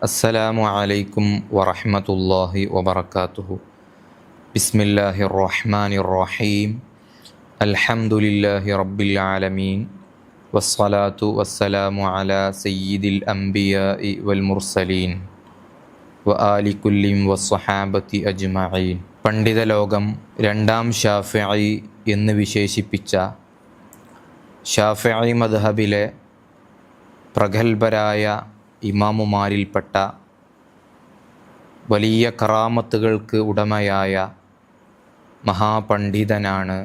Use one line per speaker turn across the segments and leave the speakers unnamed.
അസ്സലാമു അലൈക്കും വറഹ്മത്തുള്ളാഹി വബറകാതുഹു. ബിസ്മില്ലാഹിർ റഹ്മാനിർ റഹീം. അൽഹംദുലില്ലാഹി റബ്ബിൽ ആലമീൻ. വസ്സലാത്തു വസ്സലാമു അലാ സയ്യിദിൽ അംബിയാഇ വൽ മുർസലീൻ വആലി കുല്ലിം വസ്സഹാബത്തി അജ്മഈൻ. പണ്ഡിത ലോകം രണ്ടാം ഷാഫിഈ എന്ന് വിശേഷിപ്പിച്ച ഷാഫിഈ മദ്ഹബിലെ പ്രഗത്ഭരായ ഇമാമുമാരിൽപ്പെട്ട വലിയ കറാമത്തുകൾക്ക് ഉടമയായ മഹാപണ്ഡിതനാണ്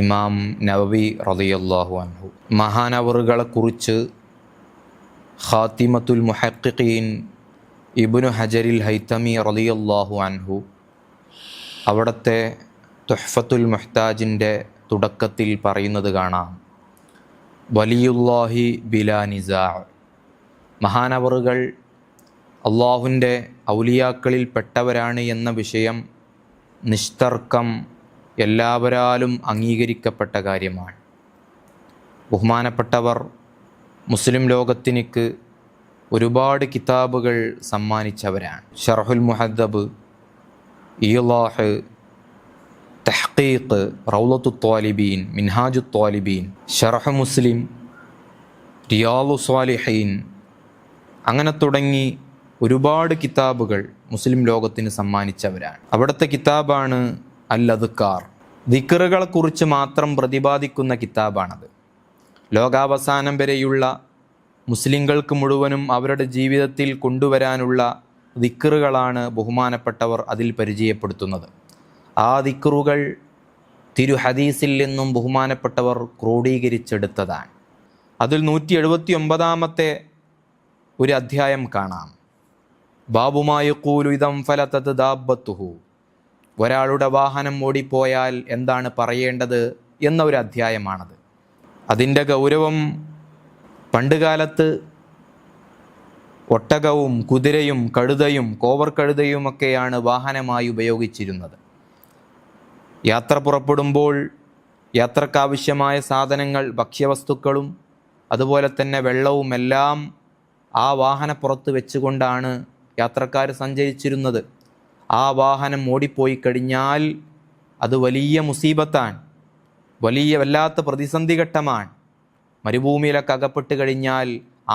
ഇമാം നവവി റളിയല്ലാഹു അൻഹു. മഹാനവറുകളെക്കുറിച്ച് ഖാത്തിമത്തുൽ മുഹഖ്ഖീൻ ഇബ്നു ഹജറിൽ ഹൈതമി റളിയല്ലാഹു അൻഹു അവിടുത്തെ തുഹ്ഫത്തുൽ മുഹ്താജിൻ്റെ തുടക്കത്തിൽ പറയുന്നത് കാണാം, വലിയുല്ലാഹി ബിലാ നിസാ. മഹാനവറുകൾ അള്ളാഹുവിൻ്റെ ഔലിയാക്കളിൽ പെട്ടവരാണ് എന്ന വിഷയം നിഷ്തർക്കം എല്ലാവരാലും അംഗീകരിക്കപ്പെട്ട കാര്യമാണ്. ബഹുമാനപ്പെട്ടവർ മുസ്ലിം ലോകത്തിനിക്ക് ഒരുപാട് കിതാബുകൾ സമ്മാനിച്ചവരാണ്. ഷർഹുൽ മുഹദ്ദബ്, ഈളാഹ്, തഹ്ഖീഖ്, റൗളത്തുൽ ത്വാലിബീൻ, മിൻഹാജുൽ ത്വാലിബീൻ, ശർഹ് മുസ്ലിം, റിയാദുസ് സ്വാലിഹീൻ, അങ്ങനെ തുടങ്ങി ഒരുപാട് കിതാബുകൾ മുസ്ലിം ലോകത്തിന് സമ്മാനിച്ചവരാണ്. അവിടുത്തെ കിതാബാണ് അൽ അദ്കാർ. ദിക്റുകളെക്കുറിച്ച് മാത്രം പ്രതിപാദിക്കുന്ന കിതാബാണത്. ലോകാവസാനം വരെയുള്ള മുസ്ലിങ്ങൾക്ക് മുഴുവനും അവരുടെ ജീവിതത്തിൽ കൊണ്ടുവരാനുള്ള ദിക്റുകളാണ് ബഹുമാനപ്പെട്ടവർ അതിൽ പരിചയപ്പെടുത്തുന്നത്. ആ ദിക്റുകൾ തിരു ഹദീസിൽ നിന്നും ബഹുമാനപ്പെട്ടവർ ക്രോഡീകരിച്ചെടുത്തതാണ്. അതിൽ 179-ാമത്തെ ഒരു അധ്യായം കാണാം. ബാബുമായഖൂലു ഇദം ഫലതത് ദാബത്തുഹു. ഒരാളുടെ വാഹനം ഓടിപ്പോയാൽ എന്താണ് പറയേണ്ടത് എന്ന ഒരു അധ്യായമാണത്. അതിൻ്റെ ഗൗരവം, പണ്ടുകാലത്ത് ഒട്ടകവും കുതിരയും കഴുതയും കോവർ കഴുതയുമൊക്കെയാണ് വാഹനമായി ഉപയോഗിച്ചിരുന്നത്. യാത്ര പുറപ്പെടുമ്പോൾ യാത്രക്കാവശ്യമായ സാധനങ്ങൾ, ഭക്ഷ്യവസ്തുക്കളും അതുപോലെ തന്നെ വെള്ളവും എല്ലാം ആ വാഹനപ്പുറത്ത് വെച്ചുകൊണ്ടാണ് യാത്രക്കാർ സഞ്ചരിച്ചിരുന്നത്. ആ വാഹനം ഓടിപ്പോയി കഴിഞ്ഞാൽ അത് വലിയ മുസീബത്താണ്, വല്ലാത്ത പ്രതിസന്ധി ഘട്ടമാണ്. മരുഭൂമിയിലൊക്കെ അകപ്പെട്ട് കഴിഞ്ഞാൽ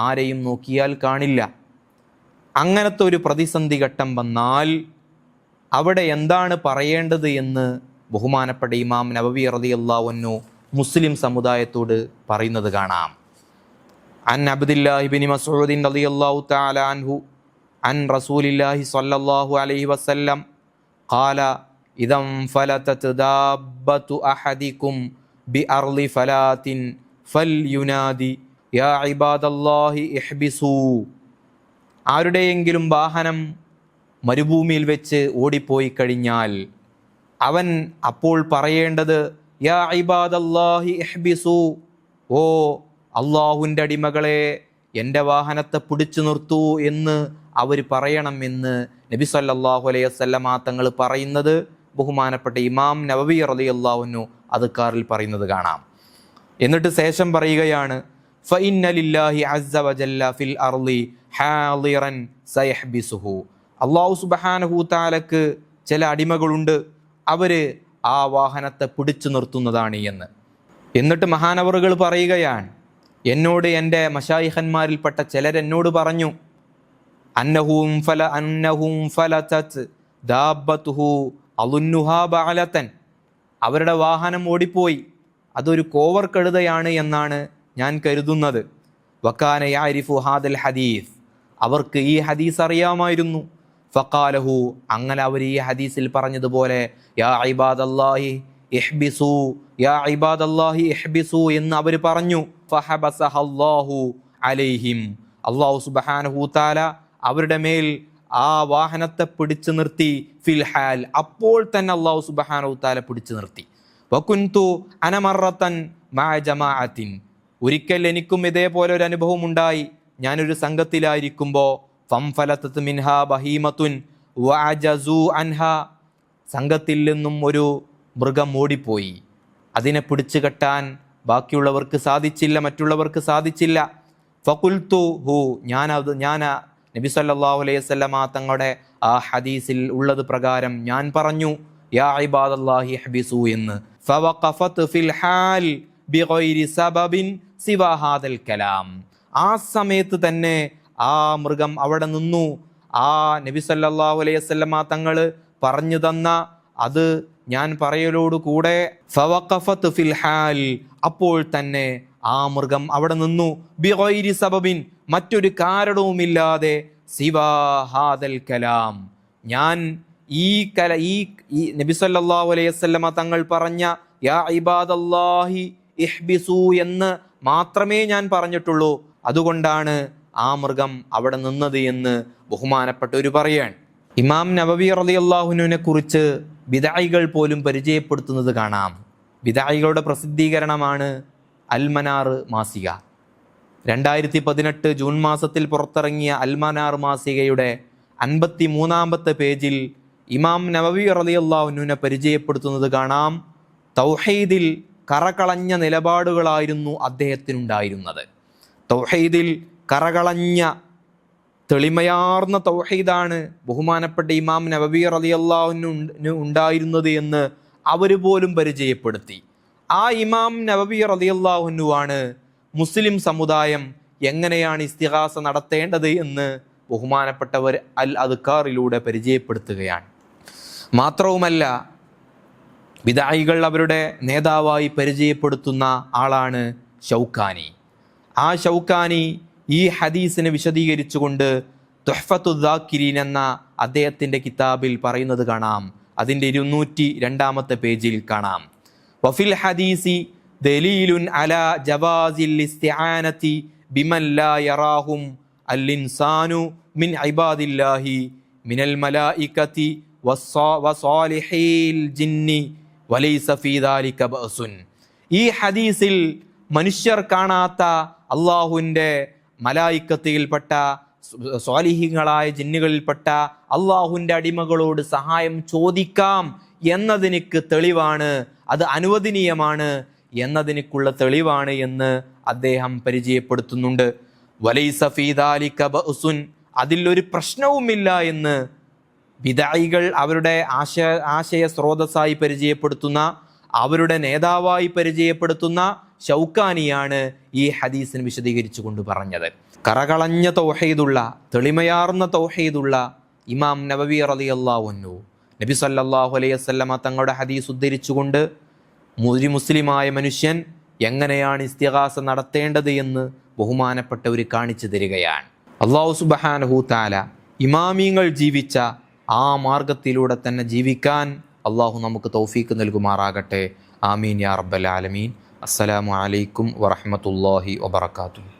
ആരെയും നോക്കിയാൽ കാണില്ല. അങ്ങനത്തെ ഒരു പ്രതിസന്ധി ഘട്ടം വന്നാൽ അവിടെ എന്താണ് പറയേണ്ടത് എന്ന് ബഹുമാനപ്പെട്ട ഇമാം നവവി റളിയല്ലാഹു അൻഹു മുസ്ലിം സമുദായത്തോട് പറയുന്നത് കാണാം. അൻ അബ്ദില്ലാഹി ഇബ്നു മസ്ഊദ് റളിയല്ലാഹു തആല അൻഹു അൻ റസൂലില്ലാഹി സ്വല്ലല്ലാഹു അലൈഹി വസല്ലം ഖാല ഇദം ഫലതത് ദാബത്തു അഹദികും ബിഅർളി ഫലാത്തിൻ ഫൽയുനാദി യാ ഇബാദല്ലാഹി ഇഹ്ബിസൂ. ആരുടെയെങ്കിലും വാഹനം മരുഭൂമിയിൽ വെച്ച് ഓടിപ്പോയി കഴിഞ്ഞാൽ അവൻ അപ്പോൾ പറയേണ്ടത് യാ ഇബാദല്ലാഹി ഇഹ്ബിസൂ, ഓ അള്ളാഹുവിൻ്റെ അടിമകളെ എൻ്റെ വാഹനത്തെ പിടിച്ചു നിർത്തൂ എന്ന് അവർ പറയണം എന്ന് നബി സല്ലല്ലാഹു അലൈഹി വസല്ലമ തങ്ങൾ പറയുന്നത് ബഹുമാനപ്പെട്ട ഇമാം നവവി റളിയല്ലാഹു അൻഹു അദ്കാറിൽ പറയുന്നത് കാണാം. എന്നിട്ട് ശേഷം പറയുകയാണ്, ഫഇന്ന ലില്ലാഹി അസ്സ വജല്ല ഫിൽ അർളി ഹാളിറൻ സയഹ്ബിസുഹു. അല്ലാഹു സുബ്ഹാനഹു തആലക്ക് ചില അടിമകളുണ്ട്, അവർ ആ വാഹനത്തെ പിടിച്ചു നിർത്തുന്നതാണ് എന്ന്. എന്നിട്ട് മഹാനവറുകൾ പറയുകയാണ്, എന്നോട് എൻ്റെ മശായിഖന്മാരിൽപ്പെട്ട ചിലരെന്നോട് പറഞ്ഞു, അന്നഹും ഫലതത് ദാബത്തുഹു അളുന്നുഹാ ബഅലതൻ. അവരുടെ വാഹനം ഓടിപ്പോയി, അതൊരു കോവർ കഴുതയാണ് എന്നാണ് ഞാൻ കരുതുന്നത്. വകാന യഅരിഫു ഹാദൽ ഹദീസ്. അവർക്ക് ഈ ഹദീസ് അറിയാമായിരുന്നു. ഫഖാലഹു, അങ്ങനെ അവർ ഈ ഹദീസിൽ പറഞ്ഞതുപോലെ യാ ഇബാദല്ലാഹി ഇഹ്ബിസൂ, യാ ഇബാദല്ലാഹി ഇഹ്ബിസൂ എന്ന് അവർ പറഞ്ഞു. ഫഹബസഹല്ലാഹു അലൈഹിം. അല്ലാഹു സുബ്ഹാനഹു തആല അവരുടെ മേൽ ആ വാഹനത്തെ പിടിച്ചു നിർത്തി. ഫിൽ ഹാൽ, അപ്പോൾ തന്നെ അല്ലാഹു സുബ്ഹാനഹു തആല പിടിച്ചു നിർത്തി. വകുൻതു അന മറത്തൻ മഅ ജമാഅത്തിൻ. ഒരിക്കൽ എനിക്കും ഇതേപോലെ ഒരു അനുഭവം ഉണ്ടായി. ഞാനൊരു സംഘത്തിലായിരിക്കുമ്പോൾ ഫംഫലതത് മിൻഹാ ബഹീമത്തുൻ വഅജസു അൻഹാ. സംഘത്തിൽ നിന്നും ഒരു മൃഗം ഓടിപ്പോയി. അതിനെ പിടിച്ചു കെട്ടാൻ ബാക്കിയുള്ളവർക്ക് സാധിച്ചില്ല, മറ്റുള്ളവർക്ക് സാധിച്ചില്ല. ഫഖുൽതു ഹു, ഞാൻ നബി സല്ലല്ലാഹു അലൈഹി വസല്ലമ തങ്ങളുടെ ആ ഹദീസിൽ ഉള്ളത് പ്രകാരം ഞാൻ പറഞ്ഞു, യാ ഇബാദല്ലാഹി ഹബിസു എന്ന്. ഫവഖഫത് ഫിൽ ഹാൽ ബിഗൈരി സബബിൻ സിവാ ഹാദൽ കലാം. ആ സമയത്ത് തന്നെ ആ മൃഗം അവിടെ നിന്നു. ആ നബി സല്ലല്ലാഹു അലൈഹി വസല്ലമ തങ്ങൾ പറഞ്ഞു തന്ന അത് ഞാൻ പറയലോടുകൂടെ ഫവഖഫത് ഫിൽ ഹാൽ, അപ്പോൾ തന്നെ ആ മൃഗം അവിടെ നിന്നു. ബിഗൈരി സബബിൻ, മറ്റൊരു കാരണവുമില്ലാതെ. സിവാ ഹാദൽ കലാം, ഞാൻ ഈ നബി സല്ലല്ലാഹു അലൈഹി വസല്ലമ തങ്ങൾ പറഞ്ഞ യാ ഇബാദല്ലാഹി ഇഹ്ബിസു എന്ന് മാത്രമേ ഞാൻ പറഞ്ഞിട്ടുള്ളൂ. അതുകൊണ്ടാണ് ആ മൃഗം അവിടെ നിന്നത് എന്ന് ബഹുമാനപ്പെട്ടവർ പറയാൻ. ഇമാം നവവി റളിയല്ലാഹുവിനെ കുറിച്ച് ബിദഅകൾ പോലും പരിചയപ്പെടുത്തുന്നത് കാണാം. ബിദഅകളുടെ പ്രസിദ്ധീകരണമാണ് അൽമനാർ മാസിക. 2018 ജൂൺ മാസത്തിൽ പുറത്തിറങ്ങിയ അൽമനാർ മാസികയുടെ 53-ാമത്തെ പേജിൽ ഇമാം നവവി റളിയല്ലാഹുവിനെ പരിചയപ്പെടുത്തുന്നത് കാണാം. തൗഹീദിൽ കറകളഞ്ഞ നിലപാടുകളായിരുന്നു അദ്ദേഹത്തിനുണ്ടായിരുന്നത്. തൗഹീദിൽ കറകളഞ്ഞ തെളിമയാർന്ന തൗഹീദാണ് ബഹുമാനപ്പെട്ട ഇമാം നവവി റളിയല്ലാഹുവിന് ഉണ്ടായിരുന്നത് എന്ന് അവർ പോലും പരിചയപ്പെടുത്തി. ആ ഇമാം നവവി റളിയല്ലാഹുവിനുവാണ് മുസ്ലിം സമുദായം എങ്ങനെയാണ് ഇസ്തിഗാസ നടത്തേണ്ടത് എന്ന് ബഹുമാനപ്പെട്ടവർ അൽ അദ്കാറിലൂടെ പരിചയപ്പെടുത്തുകയാണ്. മാത്രവുമല്ല, ബിദഅകൾ അവരുടെ നേതാവായി പരിചയപ്പെടുത്തുന്ന ആളാണ് ഷൗക്കാനി. ആ ഷൗക്കാനി ഈ ഹദീസിനെ വിശദീകരിച്ചുകൊണ്ട് തുഹ്ഫത്തുൽ ദാക്കിരീൻ എന്ന അദ്ദേഹത്തിൻ്റെ കിതാബിൽ പറയുന്നത് കാണാം. അതിൻ്റെ 202-ാമത്തെ പേജിൽ കാണാം. വഫിൽ ഹദീസി ദലീലുൻ അലാ ജവാസിൽ ഇസ്തിആനതി ബിമൻ ലാ യറാഹും അൽ ഇൻസാനു മിൻ ഇബാദില്ലാഹി മിനൽ മലായികതി വസാലിഹിൽ ജിന്നി വലൈസ ഫീ ദാലിക ബഅസുൻ. ഈ ഹദീസിൽ മനുഷ്യർ കാണാത്ത അള്ളാഹുവിൻ്റെ മലായിക്കത്തിൽപ്പെട്ട സ്വാലിഹീങ്ങളായ ജിന്നുകളിൽപ്പെട്ട അള്ളാഹുവിൻ്റെ അടിമകളോട് സഹായം ചോദിക്കാം എന്നതിനക്ക് തെളിവാണ്, അത് അനുവദനീയമാണ് എന്നതിനക്കുള്ള തെളിവാണ് എന്ന് അദ്ദേഹം പരിചയപ്പെടുത്തുന്നുണ്ട്. വലൈസ ഫീ ദാലിക ബഅസുൻ, അതിലൊരു പ്രശ്നവുമില്ല എന്ന് ബിദഅകൾ അവരുടെ ആശയ സ്രോതസ്സായി പരിചയപ്പെടുത്തുന്ന, അവരുടെ നേതാവായി പരിചയപ്പെടുത്തുന്ന ഷൗക്കാനിയാണ് ഈ ഹദീസിന് വിശദീകരിച്ചു കൊണ്ട് പറഞ്ഞത്. കറകളഞ്ഞ തൗഹീദുള്ള, തെളിമയാർന്ന തൗഹീദുള്ള ഇമാം നവവി റളിയല്ലാഹു അൻഹു നബി സല്ലല്ലാഹു അലൈഹി വസല്ലമ തങ്ങളുടെ ഹദീസ് ഉദ്ധരിച്ചുകൊണ്ട് ഒരു മുസ്ലിമായ മനുഷ്യൻ എങ്ങനെയാണ് ഇസ്തിഗാസ നടത്തേണ്ടത് എന്ന് ബഹുമാനപ്പെട്ടവർ കാണിച്ചു തരികയാണ്. അല്ലാഹു സുബ്ഹാനഹു തആല ഇമാമിങ്ങൾ ജീവിച്ച ആ മാർഗത്തിലൂടെ തന്നെ ജീവിക്കാൻ അള്ളാഹു നമുക്ക് തൗഫീക്ക് നൽകുമാറാകട്ടെ. ആമീൻ യാ റബ്ബൽ ആലമീൻ. അസ്സലാമു അലൈക്കും വറഹ്മത്തുള്ളാഹി വബറകാതുഹു.